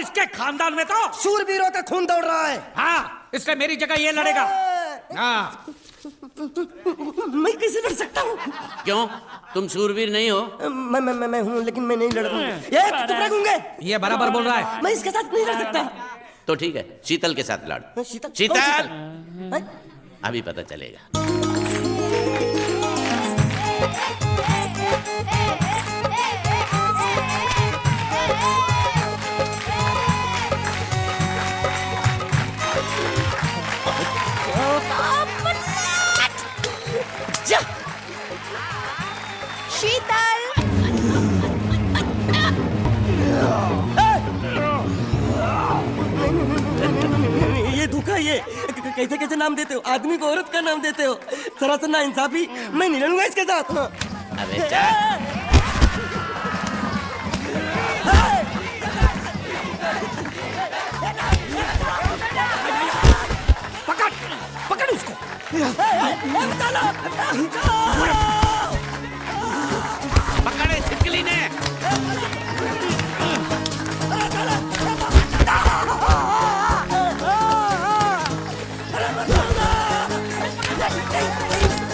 और इसके खानदान में तो शूरवीरों का खून दौड़ रहा है। हाँ, इसलिए मेरी जगह ये लड़ेगा। हाँ। मैं कैसे लड़ सकता हूँ? क्यों, तुम शूरवीर नहीं हो? मैं हूँ, लेकिन मैं नहीं लड़ूंगा। ये टुकड़े गूंगे, ये बराबर बोल रहा है। मैं इसके साथ नहीं लड़ सकता। तो ठीक है, शीतल के साथ लड़। शीतल? शीतल, अभी पता चलेगा। शीतल, ये धोखा, ये कैसे कैसे नाम देते हो? आदमी को औरत का नाम देते हो। सरासर ना इंसाफी। मैं नहीं लड़ूंगा इसके साथ। अबे जा। पकड़, पकड़ उसको। पकड़े छिपकली ने।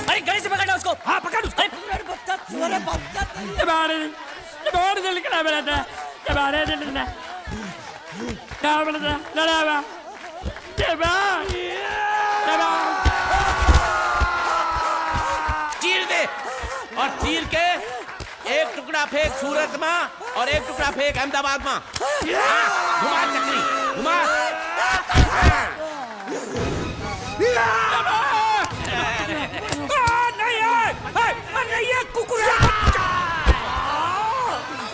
अरे गले से पकड़ना उसको। हाँ, पकड़ उसको। चीर दे, और चीर के एक टुकड़ा फेंक सूरत में और एक टुकड़ा फेंक अहमदाबाद में। घुमा चक्री, घुमा। नहीं है, नहीं है, कुकुर है।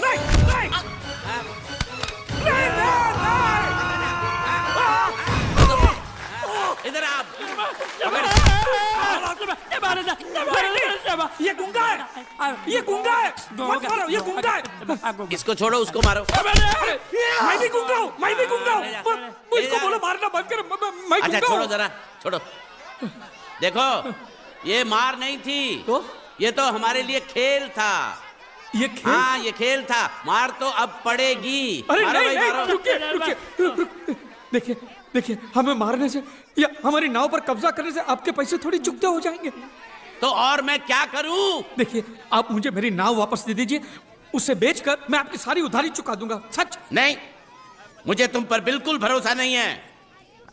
नहीं, नहीं, इधर आप। ये गुंगा है, ये गुंगा है। मत मारो, ये गुंगा है। इसको छोड़ो, उसको मारो। मैं भी गुंगा हूँ, मैं भी गुंगा हूँ। इसको बोलो मारना बंद कर। मैं अच्छा गुंगा छोड़ो हूँ। जरा, छोड़ो। देखो, ये मार नहीं थी, तो ये तो हमारे लिए खेल था। ये खेल? हाँ, ये खेल था। मार तो अब पड़ेगी। अरे मारो नहीं, भाई, नहीं, मारो। रुकिए। देखिए, देखिए, हमें मारने से या हमारी नाव पर कब्जा करने से आपके पैसे थोड़ी चुकते हो जाएंगे। तो और मैं क्या करूं? देखिए, आप मुझे मेरी नाव वापस दे दीजिए। उसे बेचकर मैं आपकी सारी उधारी चुका दूंगा। सच। नहीं, मुझे तुम पर बिल्कुल भरोसा नहीं है।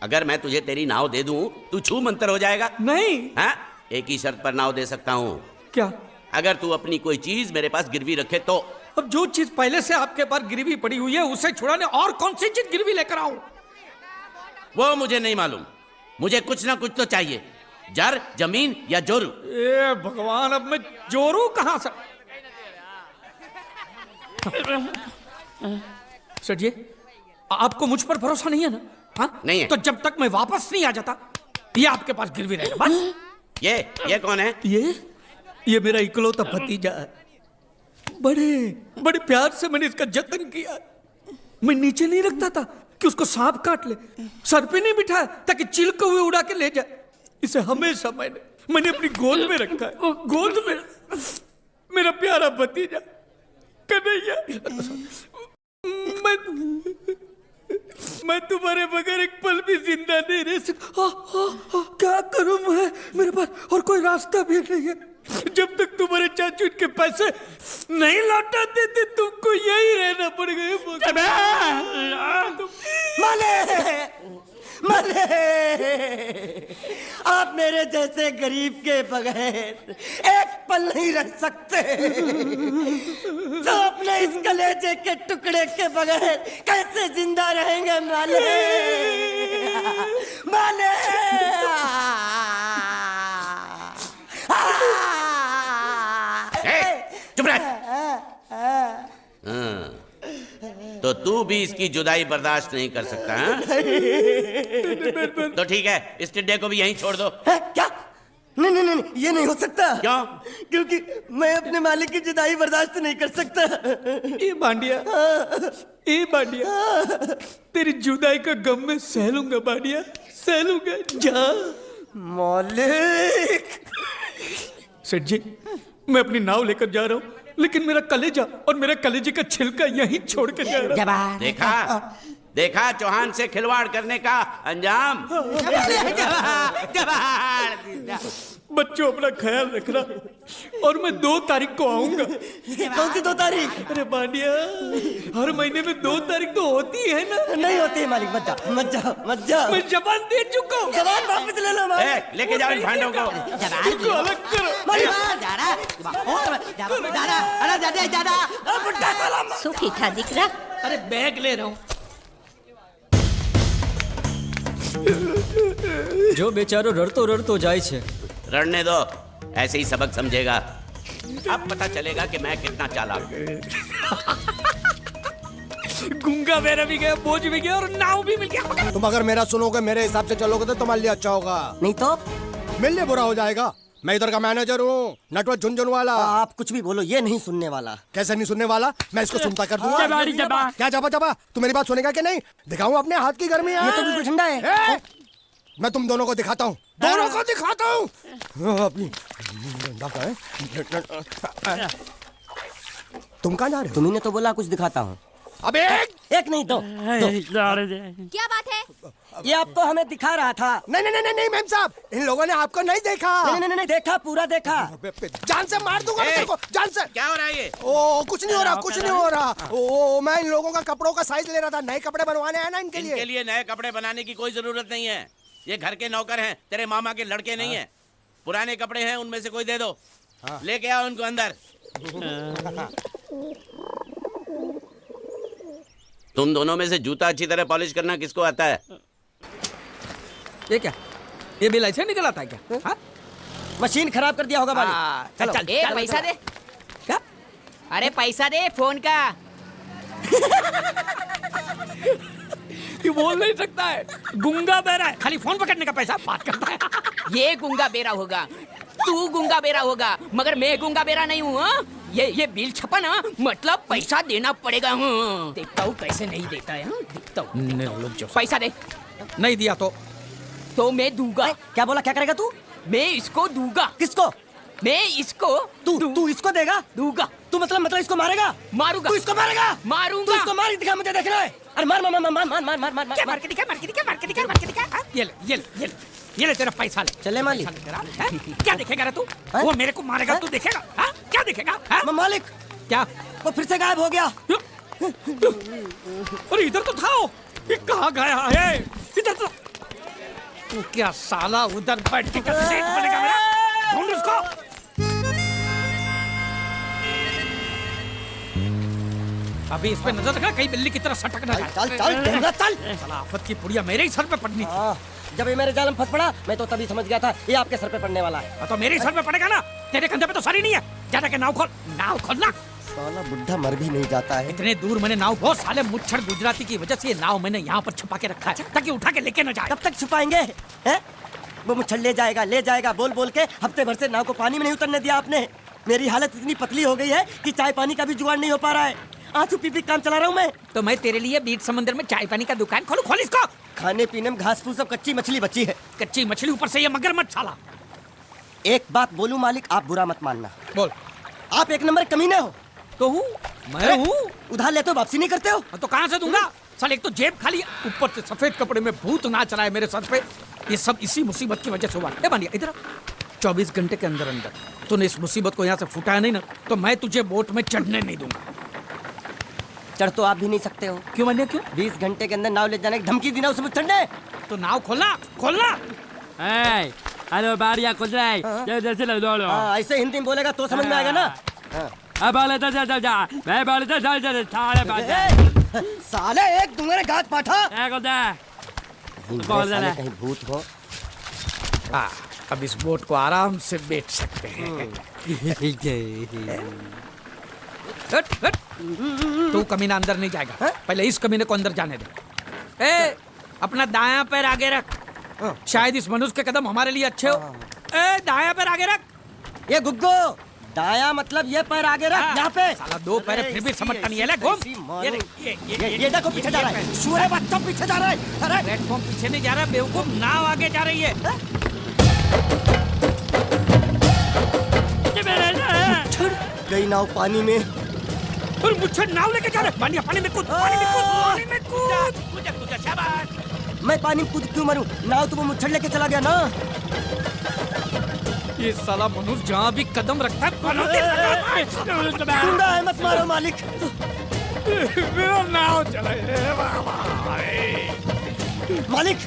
अगर मैं तुझे तेरी नाव दे दूं, तू छू मंतर हो जाएगा। नहीं। हाँ, एक ही शर्त पर नाव दे सकता हूँ। क्या? अगर तू अपनी कोई चीज मेरे पास गिरवी रखे तो। अब जो चीज पहले से आपके पास गिरवी पड़ी हुई है, उसे छुड़ाने और कौन सी चीज गिरवी लेकर आऊं? वो मुझे नहीं मालूम। मुझे कुछ ना कुछ तो चाहिए। जर, जमीन या जोरू। ए भगवान, अब मैं जोरू कहां से? सर जी, आपको मुझ पर भरोसा नहीं है ना? हाँ? नहीं है। तो जब तक मैं वापस नहीं आ जाता, ये आपके पास गिरवी रहेगा बस। ये कौन है? ये मेरा इकलौता भतीजा है। बड़े बड़े प्यार से मैंने इसका जतन किया। मैं नीचे नहीं रखता था कि उसको सांप काट ले, सर पे नहीं बिठाया ताकि चिलके हुए उड़ा के ले जाए। इसे हमेशा मैंने अपनी गोद में रखा है। गोद में मेरा प्यारा भतीजा कन्हैया। मैं तुम्हारे बगैर एक पल भी जिंदा नहीं रह सकता। क्या करूं मैं? मेरे पास और कोई रास्ता भी नहीं है। जब तक तुम्हारे चाचू इनके पैसे नहीं लौटा देते, तुमको यही रहना पड़ेगा। माले, आप मेरे जैसे गरीब के बगैर एक पल नहीं रह सकते। तो अपने इस कलेजे के टुकड़े के बगैर कैसे जिंदा रहेंगे माले? माले, चुप रह। तो तू भी इसकी जुदाई बर्दाश्त नहीं कर सकता है? तो ठीक है, इस टिड्डे को भी यहीं छोड़ दो। क्या? नहीं नहीं नहीं, ये नहीं हो सकता। क्यों? क्योंकि मैं अपने मालिक की जुदाई बर्दाश्त नहीं कर सकता। ए बांडिया, तेरी जुदाई का गम मैं सह लूंगा बांडिया, सह लूंगा। जा मालिक। सेठ जी, मैं अपनी नाव लेकर जा रहा हूँ, लेकिन मेरा कलेजा और मेरे कलेजे का छिलका यहीं छोड़ के जा रहा हूँ। देखा चौहान से खिलवाड़ करने का अंजाम। बच्चों अपना ख्याल रखना और मैं 2 तारीख को आऊंगा। कौन सी 2 तारीख? अरे बांडिया, हर महीने में 2 तारीख तो होती है ना। नहीं होती है मालिक, मत जाओ मत जाओ मत जाओ। मैं जबान दे चुका हूँ। जवान वापस ले लो मालिक। लेके जाओ इन भांडों को। इनको अलग करो। सुखी था दिकरा। अरे बैग ले रहा हूँ। जो बेचारो रड़तो रड़तो जाए छे। लड़ने दो, ऐसे ही सबक समझेगा। अब पता चलेगा कि मैं कितना चालाक हूँ। गुंगा मेरा भी गया, बोझ भी गया और नाव भी मिल गया। तुम अगर मेरा सुनोगे, मेरे हिसाब से चलोगे तो तुम्हारे लिए अच्छा होगा, नहीं तो मेरे लिए बुरा हो जाएगा। मैं इधर का मैनेजर हूँ, नटवर झुनझुन वाला। आप कुछ भी बोलो, ये नहीं सुनने वाला। कैसे नहीं सुनने वाला? मैं इसको सुनता कर दूंगा। क्या जबा जबा? तू मेरी बात सुनेगा कि नहीं? दिखाऊं अपने हाथ की गर्मी? ये तो बिल्कुल ठंडा है। मैं तुम दोनों को दिखाता हूँ, दोनों को दिखाता हूँ अपनी। तुम कहाँ जा रहे हो? तुम्ही ने तो बोला कुछ दिखाता हूँ। अबे एक नहीं दो। क्या बात है? ये आपको हमें दिखा रहा था। नहीं नहीं नहीं नहीं मैम साहब, इन लोगों ने आपको नहीं देखा। नहीं नहीं नहीं देखा, पूरा देखा। जान से मार दूंगा मैं तेरे को, जान से। क्या हो रहा है ये? ओ कुछ नहीं हो रहा, कुछ नहीं हो रहा। ओ मैं इन लोगों का कपड़ों का साइज ले रहा था, नए कपड़े बनवाने हैं ना इनके लिए। इनके लिए नए कपड़े बनाने की कोई जरूरत नहीं है। ये घर के नौकर हैं, तेरे मामा के लड़के नहीं हैं। पुराने कपड़े हैं, उनमें से कोई दे दो। लेके आओ उनको अंदर। तुम दोनों में से जूता अच्छी तरह पॉलिश करना किसको आता है? ये क्या? ये बिल ऐसे निकल आता है क्या? हाँ? मशीन खराब कर दिया होगा मालिक। चल चल, ए पैसा दे। क्या? अरे पैसा दे फोन का। ये बोल नहीं सकता है, गुंगा बहरा है, खाली फोन पकड़ने का पैसा बात करता है। ये गुंगा बेरा होगा, तू गुंगा बेरा होगा, मगर मैं गुंगा बेरा नहीं हूँ। हाँ? ये बिल छपा ना, मतलब पैसा देना पड़ेगा। हाँ? देखता हूँ कैसे नहीं देता है। हाँ? देखता हूँ। पैसा दे। नहीं दिया तो मैं दूंगा। क्या बोला? क्या करेगा तू? मैं इसको दूंगा। किसको? मैं इसको तू इसको देगा? दूंगा। तू मतलब इसको मारेगा? मारूंगा। तू इसको मारेगा? मारूंगा। तू इसको मार दिखा, मुझे देखना है। अरे मार मार मार मार मार मार मार मार क्या मार के दिखा, मार के दिखा, मार के दिखा, मार के दिखा। हाँ? ये ले तेरा पैसा ले। चले मालिक। पैसा ले तेरा, हैं? क्या देखेगा रे तू? हैं? वो मेरे को मारेगा, तू देखेगा? हाँ? क्या देखेगा? हाँ? मालिक क्या? वो फिर से गायब हो गया। अरे इधर तो था वो। ये कहाँ गया है? इधर तो। तू क्या साला उधर बैठ के सेठ बनेगा मेरा? ढूंढ उसको। अभी इस पे नजर रखना, कहीं बिल्ली की तरह सटक ना जाए। चल चल ढूंढना, चल। साला आफत की पुड़िया मेरे ही सर पे पड़नी थी। हाँ, जब ये मेरे जाल में फंस पड़ा, मैं तो तभी समझ गया था ये आपके सर पे पड़ने वाला है। तो मेरे ही सर पे पड़ेगा ना, तेरे कंधे पे तो सर ही नहीं है। जा के नाव खोल, नाव खोलना। साला बुढ़ा मर भी नहीं जाता है। इतने दूर मैंने नाव, बहुत साले मुच्छर गुजराती की वजह से ये नाव मैंने यहाँ पर छुपा के रखा है ताकि उठा के लेके न जाए। कब तक छुपाएंगे? हैं? वो मुच्छर ले जाएगा बोल बोल के हफ्ते भर से नाव को पानी में नहीं उतरने दिया आपने। मेरी हालत इतनी पतली हो गई है कि चाय पानी का भी जुगाड़ नहीं हो पा रहा है। आंसू पी पी काम चला रहा हूँ मैं। तो मैं तेरे लिए बीच समंदर में चाय पानी का दुकान खोलूं? खोल इसको। खाने पीने में घास फूस सब कच्ची मछली बची है। कच्ची मछली, ऊपर से ये मगरमच्छ साला। एक बात बोलूं मालिक, आप बुरा मत मानना। बोल। आप एक नंबर कमीने हो। तो हूँ मैं हूँ। उधार लेते हो, वापसी नहीं करते हो। तो कहाँ से दूंगा? साले एक तो जेब खाली, ऊपर से सफेद कपड़े में भूत नाच रहा है मेरे सर पे। ये सब इसी मुसीबत की वजह से हुआ। ए बानिया इधर 24 घंटे के अंदर अंदर तूने इस मुसीबत को यहाँ से फुटाया नहीं ना, तो मैं तुझे बोट में चढ़ने नहीं दूंगा। चढ़ तो आप भी नहीं सकते हो। क्यों बानिया, क्यों? 20 घंटे के अंदर नाव ले जाने की धमकी दी ना उसमें चढ़ने। तो नाव खोलना, खोलना। हेलो बारिया खुल रहा है, जैसे लग दो। हाँ, ऐसे हिंदी में बोलेगा तो समझ में आएगा ना। अब बोले तो जा मैं बोले तो चल सारे बात साले एक तुम्हारे गात पाठा। बोल रहा कहीं भूत हो। अब इस बोट को आराम से बेच सकते हैं। हट, हट। तू कमीना अंदर नहीं जाएगा, पहले इस कमीने को अंदर जाने दे। ए, अपना दायां पैर आगे रख, शायद इस मनुष्य के कदम हमारे लिए अच्छे हो। ए, दायां पैर आगे रख। ये गुग्गो, दाया मतलब ये पैर आगे रख। यहाँ पे साला 2 पैर फिर भी समझता नहीं है। ले घूम। ये देखो पीछे जा रहा है। सूरे बच्चा पीछे जा रहा है। अरे प्लेटफॉर्म पीछे नहीं जा रहा, बेवकूफ, नाव आगे जा रही है। गई नाव पानी में। और मुझे नाव लेके जा रहे। पानी में कूद, पानी में कूद, पानी में कूद। मैं पानी में कूद क्यों मरूं? नाव तो वो मुच्छड़ लेके चला गया ना। ये साला मनुष्य जहाँ भी कदम रखता है पनौती लगाता है। गुंडा है, मत मारो मालिक। मेरा नाव चला मालिक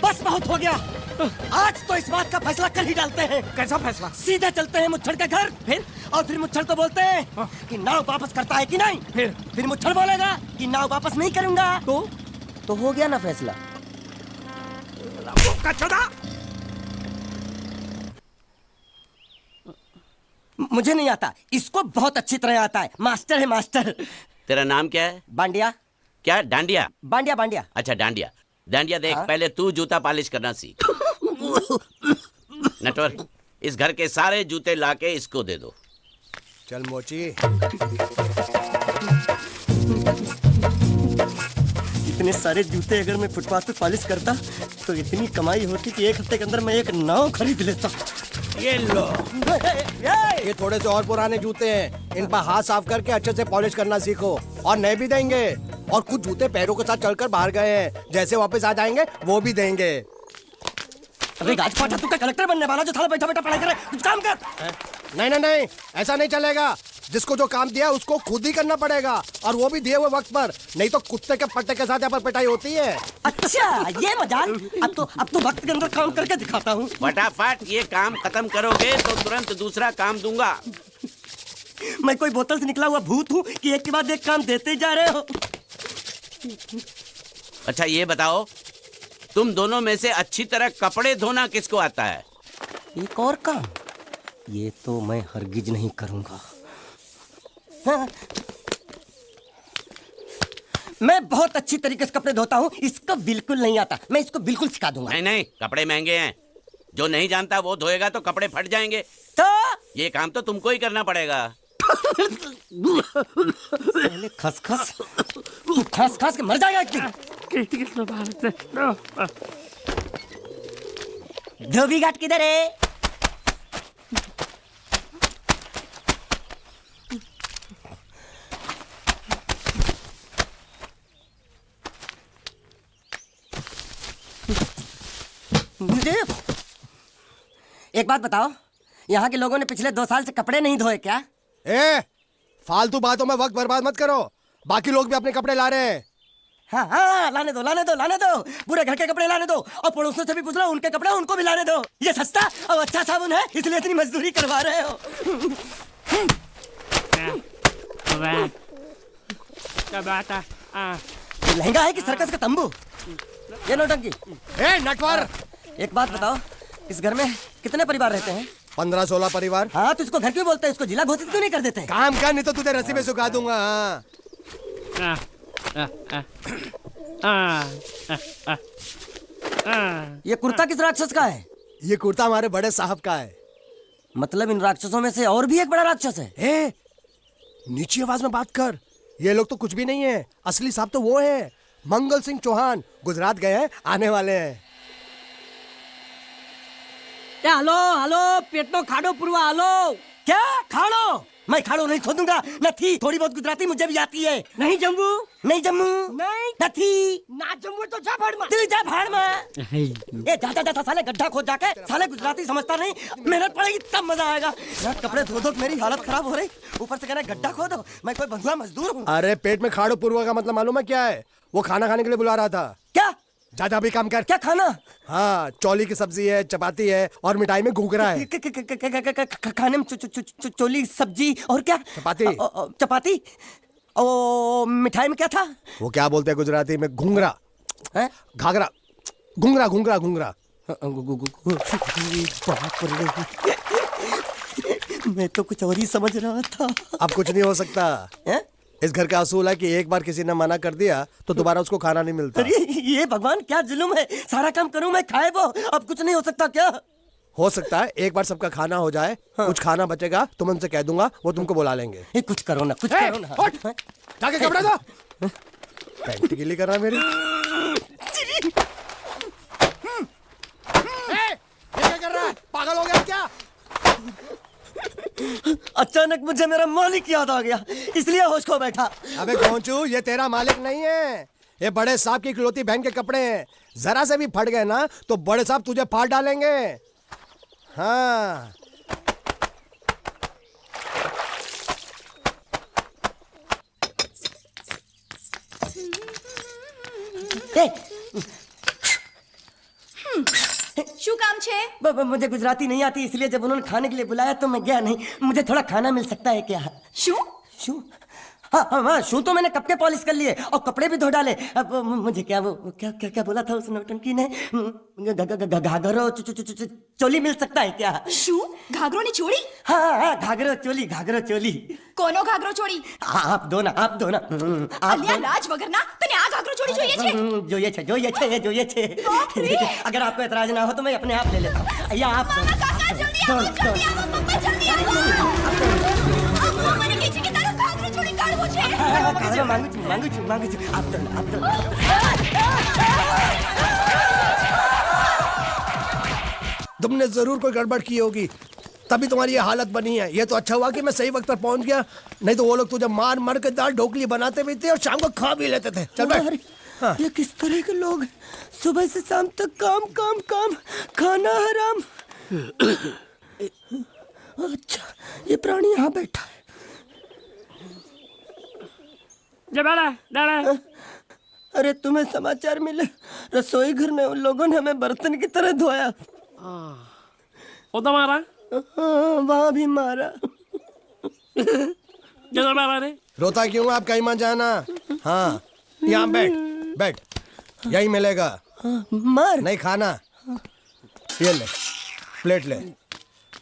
बस बहुत हो गया। आज तो इस बात का फैसला कर ही डालते हैं। कैसा फैसला? सीधे चलते हैं मुच्छड़ के घर, फिर मुच्छड़ को बोलते हैं कि नाव वापस करता है कि नहीं। फिर मुच्छड़ बोलेगा कि नाव वापस नहीं करूंगा। तो हो गया ना फैसला। मुझे नहीं आता, इसको बहुत अच्छी तरह आता है। मास्टर है मास्टर। तेरा नाम क्या है? बांडिया क्या? डांडिया? बांडिया बांडिया। अच्छा डांडिया। डांडिया देख, पहले तू जूता पॉलिश करना सीख। नटवर, इस घर के सारे जूते लाके इसको दे दो। चल मोची। इतने सारे जूते अगर मैं फुटपाथ पे पॉलिश करता तो इतनी कमाई होती कि एक हफ्ते के अंदर मैं एक नाव खरीद लेता। ये लो, ये थोड़े से और पुराने जूते हैं, इन पर हाथ साफ करके अच्छे से पॉलिश करना सीखो। और नए भी देंगे, और कुछ जूते पैरों के साथ चलकर बाहर गए हैं, जैसे वापस आ जाएंगे वो भी देंगे। अरे गाजपाटा, तू क्या कलेक्टर बनने वाला जो थाला बैठा बैठा पढ़ाई करे? कुछ काम कर। नहीं नहीं नहीं, ऐसा नहीं चलेगा। जिसको जो काम दिया उसको खुद ही करना पड़ेगा, और वो भी दिए हुए वक्त पर, नहीं तो कुत्ते के पट्टे के साथ यहाँ पर पिटाई होती है। अच्छा ये मजाल। अब तो वक्त के अंदर काम करके दिखाता हूँ। फटाफट ये काम खत्म करोगे तो तुरंत दूसरा काम दूंगा। मैं कोई बोतल से निकला हुआ भूत हूँ कि एक के बाद एक काम देते जा रहे हो? अच्छा ये बताओ, तुम दोनों में से अच्छी तरह कपड़े धोना किसको आता है? एक और काम, ये तो मैं हरगिज नहीं करूंगा। हाँ। मैं बहुत अच्छी तरीके से कपड़े धोता हूँ, इसको बिल्कुल नहीं आता। मैं इसको बिल्कुल सिखा दूंगा। नहीं नहीं, कपड़े महंगे हैं। जो नहीं जानता वो धोएगा तो कपड़े फट जाएंगे। तो ये काम तो तुमको ही करना पड़ेगा। पहले खसखस, तू खस खस के मर जाएगा एक दिन। धोबी घाट किधर है? एक बात बताओ, यहाँ के लोगों ने पिछले 2 साल से कपड़े नहीं धोए क्या? ए, फालतू बातों में वक्त बर्बाद मत करो। बाकी लोग भी अपने कपड़े ला रहे हैं। हाँ हाँ, लाने दो लाने दो लाने दो। पूरे घर के कपड़े लाने दो, और पड़ोसियों से भी पूछ लो, उनके कपड़े उनको भी लाने दो। ये सस्ता और अच्छा साबुन है, इसलिए इतनी मजदूरी करवा रहे हो। लहंगा है कि सर्कस का तंबू? ये नौटंकी। ए नटवर, एक बात बताओ, इस घर में कितने परिवार रहते हैं? 15-16 परिवार। हाँ, तो इसको घर क्यों बोलते हैं? इसको जिला घोषित क्यों नहीं कर देते? काम कर, नहीं तो तुझे रस्सी में सुखा दूंगा। ये कुर्ता किस राक्षस का है? ये कुर्ता हमारे बड़े साहब का है। मतलब इन राक्षसों में से और भी एक बड़ा राक्षस है? ए, नीची आवाज में बात कर। ये लोग तो कुछ भी नहीं है, असली साहब तो वो है मंगल सिंह चौहान। गुजरात गए हैं, आने वाले हैं। हेलो हेलो, पेट में खाड़ो पुरवा। हेलो, क्या खाड़ो? मैं खाड़ो नहीं खोदूंगा। न थी, थोड़ी बहुत गुजराती मुझे भी आती है। नहीं जम्मू, नहीं जम्मू, नहीं न थी, ना जम्मू तो जा भाड़ में। तू जा भाड़ में। ए जा जा जा, साले गड्ढा खोद जाके। साले गुजराती समझता नहीं, मेहनत पड़ेगी तब मजा आएगा। यार कपड़े धो धो मेरी हालत खराब हो रही, ऊपर से कहना गड्ढा खोदो। मैं कोई बंधुआ मजदूर हूँ? अरे पेट में खाड़ो पूर्वा का मतलब मालूम है क्या है? वो खाना खाने के लिए बुला रहा था। क्या? जा जा भी काम कर। क्या खाना? हाँ, चौली की सब्जी है, चपाती है, और मिठाई में घूघरा है। खाने में चोली सब्जी और क्या? चपाती। चपाती। ओ मिठाई में क्या था? वो क्या बोलते हैं गुजराती में? घूंघरा, हैं? घाघरा, घूंघरा घूंघरा घूंघरा। बाप रे, मैं तो कुछ और ही समझ रहा था। अब कुछ नहीं हो सकता है? इस घर का असूल है कि एक बार किसी ने मना कर दिया तो दोबारा उसको खाना नहीं मिलता। अरे ये भगवान क्या जुल्म है। सारा काम करूं मैं, खाए वो। अब कुछ नहीं हो सकता क्या? हो सकता है एक बार सबका खाना हो जाए। हाँ। कुछ खाना बचेगा तो मैं उनसे कह दूंगा, वो तुमको बुला लेंगे। कुछ करो ना, कुछ करो ना। उठ, जाके कपड़े धो। पैंट गीली कर रहा मेरी। ये क्या कर रहा है? पागल हो गया क्या? अचानक मुझे मेरा मालिक याद आ गया, इसलिए होश खो बैठा। अबे गोंचू, ये तेरा मालिक नहीं है, ये बड़े साहब की इकलौती बहन के कपड़े हैं, जरा से भी फट गए ना तो बड़े साहब तुझे फाड़ डालेंगे। हाँ શું કામ છે? मुझे गुजराती नहीं आती, इसलिए जब उन्होंने खाने के लिए बुलाया तो मैं गया नहीं। मुझे थोड़ा खाना मिल सकता है क्या? શું? शू? हाँ, शू तो मैंने कब के पॉलिश कर लिए और कपड़े भी धो डाले। अब मुझे क्या वो क्या क्या क्या बोला था उस नौटंकी ने? घाघरो चोली मिल सकता है क्या? શું? ઘાઘરોની ચોળી? हाँ, घाघरो चोली। કોનો ઘાઘરો ચોળી? आप दो ना। आप અલ્યા લાજ વગરના તને આ ઘાઘરો ચોળી જોઈએ છે? જોઈએ छे। अगर आपको एतराज ना हो तो मैं अपने आप ले लेता हूँ। या आप મામા કાકા જલ્દી આવો, જલ્દી આવો, પપ્પા જલ્દી આવો. અમ્મા મને કહે છે કે તારો ઘાઘરો ચોળી કાઢવો છે. मांगू छू। आप दो। तुमने जरूर कोई गड़बड़ की होगी, तभी तुम्हारी ये हालत बनी है। ये तो अच्छा हुआ कि मैं सही वक्त पर पहुंच गया, नहीं तो वो लोग तुझे मार के दाल ढोकली बनाते भी थे और शाम को खा भी लेते थे। चल बैठ। हाँ। ये किस तरह के लोग हैं? सुबह से शाम तक काम, खाना हराम। अच्छा, ये प्राणी यहाँ बैठा है। अरे तुम्हें समाचार मिले? रसोई घर में उन लोगों ने हमें बर्तन की तरह धोया। मारा वहाँ भी मारा। मारा रे? रोता क्यों आप कहीं मत जाना। हाँ, यहाँ बैठ, यही मिलेगा। मार नहीं खाना, ये ले, प्लेट ले,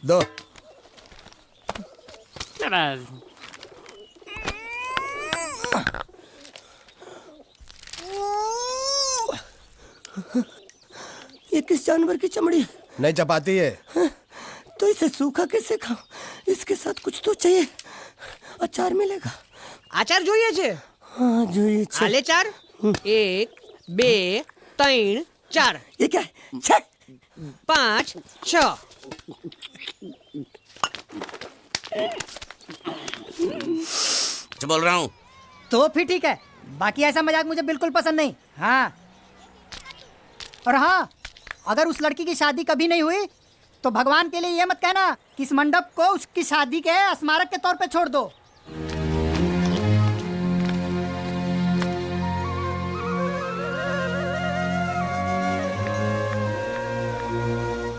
दो। ये किस जानवर की चमड़ी है? नहीं चपाती है। तो इसे सूखा कैसे खाऊं? इसके साथ कुछ तो चाहिए। अचार मिलेगा? આચાર જોઈએ છે? हाँ જોઈએ છે। આલે ચાર 1 2 3 4 ये क्या है? छे! 5 6 बोल रहा हूँ। तो फिर ठीक है, बाकी ऐसा मजाक मुझे बिल्कुल पसंद नहीं। हाँ, और हाँ, अगर उस लड़की की शादी कभी नहीं हुई तो भगवान के लिए ये मत कहना कि इस मंडप को उसकी शादी के स्मारक के तौर पे छोड़ दो।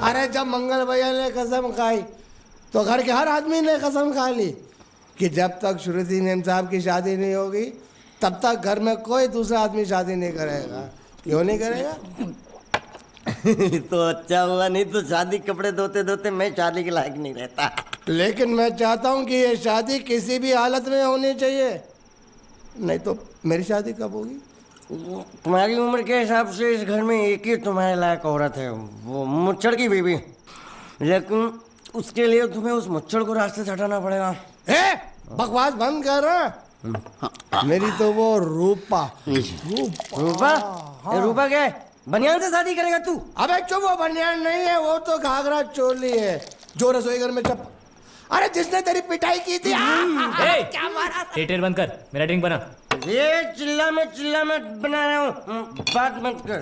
अरे जब मंगल भैया ने कसम खाई तो घर के हर आदमी ने कसम खा ली कि जब तक श्रुति नेम साहब की शादी नहीं होगी तब तक घर में कोई दूसरा आदमी शादी नहीं करेगा। क्यों नहीं करेगा? तो अच्छा हुआ, नहीं तो शादी कपड़े धोते मैं शादी के लायक नहीं रहता। लेकिन मैं चाहता हूँ कि ये शादी किसी भी हालत में होनी चाहिए, नहीं तो मेरी शादी कब होगी? तुम्हारी उम्र के हिसाब से इस घर में एक ही तुम्हारे लायक औरत है, वो मुच्छड़ की बीवी। लेकिन उसके लिए तुम्हें उस मुच्छड़ को रास्ते से हटाना पड़ेगा। बकवास बंद कर। मेरी तो वो रूपा। रूपा क्या है? बनियान से शादी करेगा तू? अबे चुप, वो बनियान नहीं है, वो तो घाघरा चोली है जो रसोई घर में अरे जिसने तेरी पिटाई की थी। क्या मारा? थिएटर बंद कर, मेरा ड्रिंक बना। ये चिल्ला में बना रहा हूँ, बात मत कर।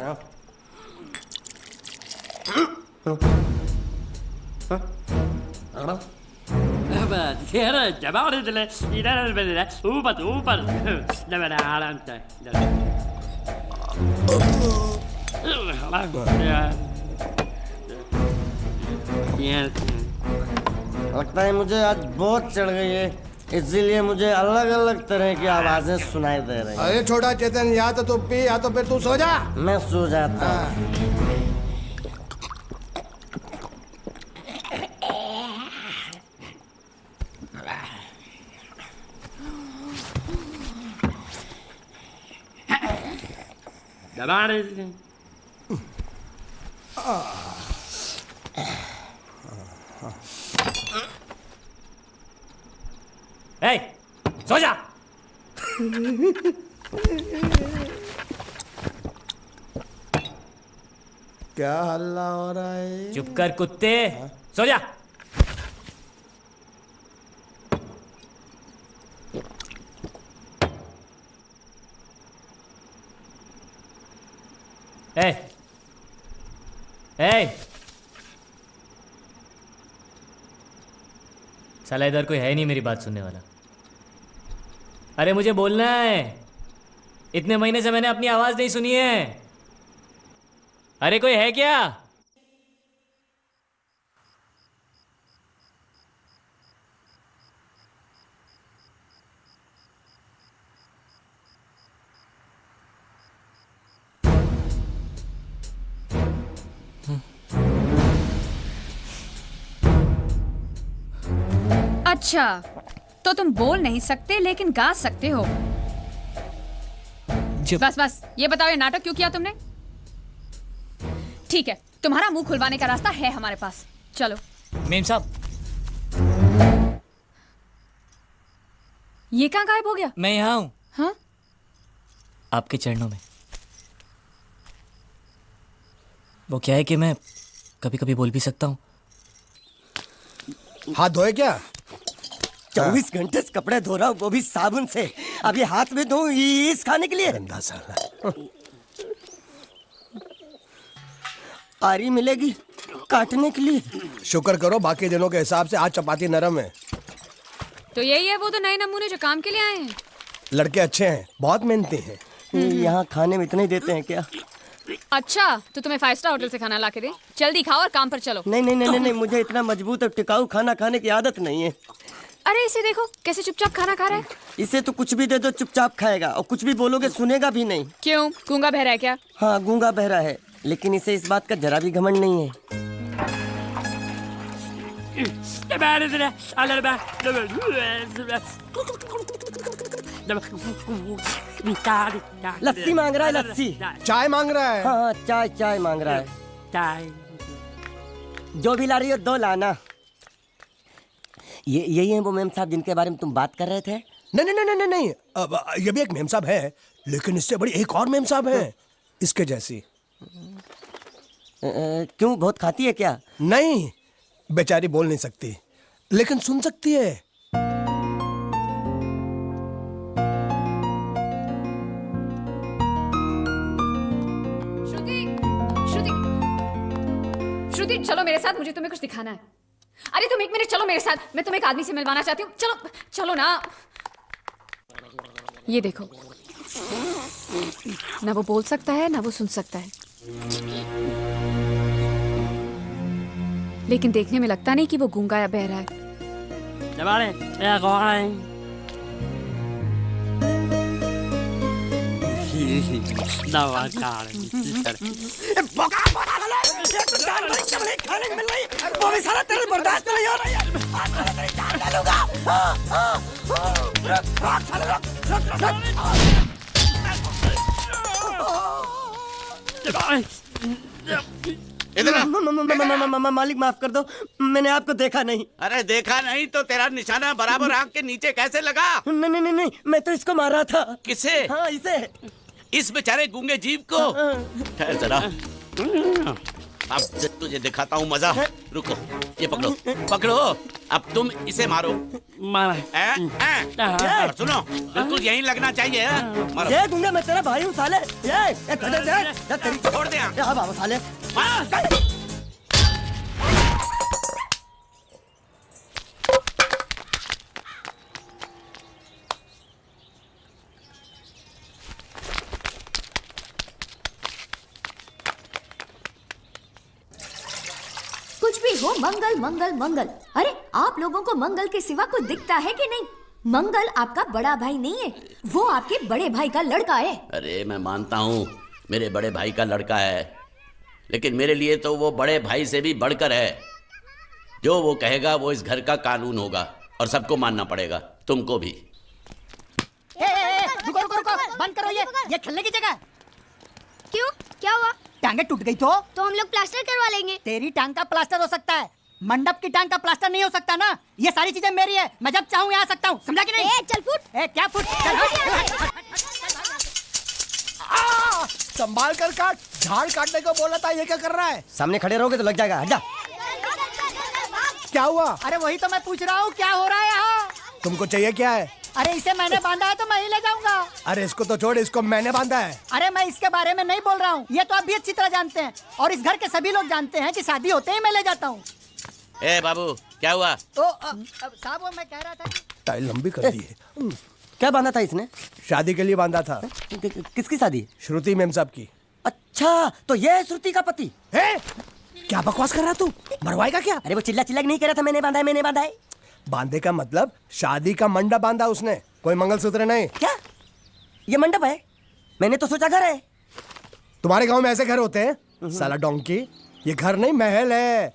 लगता है मुझे आज बहुत चढ़ गई है, इसीलिए मुझे अलग अलग तरह की आवाजें सुनाई दे रही हैं। अरे छोटा चेतन, या तो तू पी या तो फिर तू सो जा। मैं सो जाता हूँ। सो जा। क्या हल्ला हो रहा है? चुप कर कुत्ते, सो जा। ए ए साला इधर कोई है नहीं मेरी बात सुनने वाला। अरे मुझे बोलना है, इतने महीने से मैंने अपनी आवाज नहीं सुनी है। अरे कोई है क्या? अच्छा, तो तुम बोल नहीं सकते लेकिन गा सकते हो। बस बस ये बताओ, ये नाटक क्यों किया तुमने? ठीक है, तुम्हारा मुंह खुलवाने का रास्ता है हमारे पास। चलो। मेम साहब, ये कहाँ गायब हो गया? मैं यहाँ हूँ। हाँ? आपके चरणों में। वो क्या है कि मैं कभी कभी बोल भी सकता हूँ। हाथ धोए क्या? 24 घंटे से कपड़े धो रहा हूँ, वो भी साबुन से। अभी हाथ में धो इस खाने के लिए। गंदा साला। आरी मिलेगी काटने के लिए। शुक्र करो बाकी दिनों के हिसाब से आज चपाती नरम है। तो यही है वो तो नए नमूने जो काम के लिए आए हैं। लड़के अच्छे हैं, बहुत मेहनती हैं। यहाँ खाने में इतना ही देते हैं क्या? अच्छा, तो तुम्हें 5 स्टार होटल से खाना ला के दे? जल्दी खाओ और काम पर चलो। नहीं नहीं नहीं नहीं, मुझे इतना मजबूत और टिकाऊ खाना खाने की आदत नहीं है। अरे इसे देखो कैसे चुपचाप खाना खा रहा है। इसे तो कुछ भी दे दो चुपचाप खाएगा, और कुछ भी बोलोगे सुनेगा भी नहीं। क्यों, गूंगा बहरा है क्या? हाँ, गूंगा बहरा है, लेकिन इसे इस बात का जरा भी घमंड नहीं है। लस्सी मांग रहा है, लस्सी। चाय मांग रहा है। हाँ चाय चाय मांग रहा है। चाय जो भी ला रही हो 2 लाना। यही है वो मेम साहब जिनके बारे में तुम बात कर रहे थे? नहीं नहीं नहीं नहीं नहीं, अब ये भी एक मेम साहब है, लेकिन इससे बड़ी एक और मेम साहब है इसके जैसी। क्यों, बहुत खाती है क्या? नहीं, बेचारी बोल नहीं सकती लेकिन सुन सकती है। श्रुति, श्रुति, श्रुति चलो मेरे साथ, मुझे तुम्हें कुछ दिखाना है। अरे तुम 1 मिनट चलो मेरे साथ, मैं तुम्हें एक आदमी से मिलवाना चाहती हूँ। चलो चलो ना। ये देखो, ना वो बोल सकता है ना वो सुन सकता है, लेकिन देखने में लगता नहीं कि वो गूंगा या बहरा है। खाने को मिल रही, वो भी सारा तेरे बर्दाश्त नहीं हो रहा है। मालिक माफ कर दो, मैंने आपको देखा नहीं। अरे देखा नहीं तो तेरा निशाना बराबर आंख के नीचे कैसे लगा? नहीं नहीं नहीं, मैं तो इसको मारा था। किसे? हाँ इसे। इस बेचारे गूंगे जीव को? ठहर जरा, अब तुझे दिखाता हूँ मजा। रुको, ये पकड़ो पकड़ो, अब तुम इसे मारो। सुनो, बिल्कुल यहीं लगना चाहिए। मारो। ये गूंगा, मैं तेरा भाई हूँ साले। छोड़ दे। बाबा साले। कुछ भी हो, मंगल मंगल मंगल। अरे आप लोगों को मंगल के सिवा कुछ दिखता है कि नहीं? मंगल आपका बड़ा भाई नहीं है, वो आपके बड़े भाई का लड़का है। अरे मैं मानता हूँ मेरे बड़े भाई का लड़का है, लेकिन मेरे लिए तो वो बड़े भाई से भी बढ़कर है। जो वो कहेगा वो इस घर का कानून होगा और सबको मानना पड़ेगा, तुमको भी। रुको रुको रुको, बंद करो ये खेलने की जगह। क्यों, क्या हुआ? टांगे टूट गई तो हम लोग प्लास्टर करवा लेंगे। तेरी टांग का प्लास्टर हो सकता है, मंडप की टांग का प्लास्टर नहीं हो सकता ना। ये सारी चीजें मेरी है, मैं जब चाहूँ यहाँ आ सकता हूँ, समझा कि नहीं? चल फुट। क्या फुट? संभाल कर काट, झाड़ काटने को बोला था, ये क्या कर रहा है? सामने खड़े रहोगे तो लग जाएगा, हट जा। क्या हुआ? अरे वही तो मैं पूछ रहा हूँ, क्या हो रहा है यहाँ? तुमको चाहिए क्या है? अरे इसे मैंने बांधा है तो मैं ही ले जाऊंगा। अरे इसको तो छोड़, इसको मैंने बांधा है। अरे मैं इसके बारे में नहीं बोल रहा हूँ, ये तो आप भी अच्छी तरह जानते हैं और इस घर के सभी लोग जानते हैं कि शादी होते ही मैं ले जाता हूँ। ए बाबू, क्या हुआ? तो साहब वो मैं कह रहा था कि टाइल लंबी कर दी है। क्या बांधा था इसने? शादी के लिए बांधा था। किसकी शादी? श्रुति मैम साहब की। अच्छा, तो ये है श्रुति का पति? है? क्या बकवास कर रहा तू? मरवाएगा क्या? अरे वो चिल्ला चिल्ला के नहीं कह रहा था मैंने बांधा है, मैंने बांधा है। बांधे का मतलब शादी का मंडप बांधा उसने, कोई मंगलसूत्र नहीं। क्या ये मंडप है? मैंने तो सोचा घर है। तुम्हारे गांव में ऐसे घर होते हैं? साला डोंकी, ये घर नहीं महल है।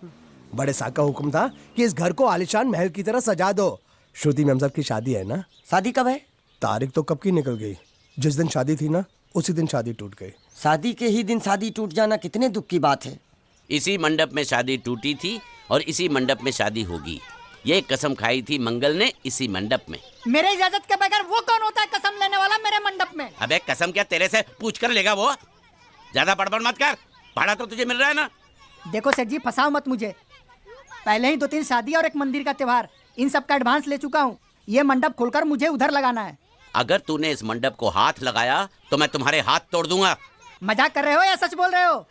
बड़े साहब का हुक्म था कि इस घर को आलीशान महल की तरह सजा दो। श्रुति मैम साहब की शादी है ना? शादी कब है? तारीख तो कब की निकल गई। जिस दिन शादी थी ना, उसी दिन शादी टूट गई। शादी के ही दिन शादी टूट जाना कितने दुख की बात है। इसी मंडप में शादी टूटी थी और इसी मंडप में शादी होगी। ये कसम खाई थी मंगल ने इसी मंडप में। मेरे इजाजत के बगैर वो कौन होता है कसम लेने वाला मेरे मंडप में? अबे कसम क्या तेरे से पूछ कर लेगा वो? ज्यादा बड़बड़ मत कर, भाड़ा तो तुझे मिल रहा है ना। देखो सेठ जी, फंसाओ मत मुझे। पहले ही 2-3 शादी और एक मंदिर का त्योहार, इन सब का एडवांस ले चुका हूँ। ये मंडप खोलकर मुझे उधर लगाना है। अगर तूने इस मंडप को हाथ लगाया तो मैं तुम्हारे हाथ तोड़ दूंगा। मजाक कर रहे हो या सच बोल रहे हो?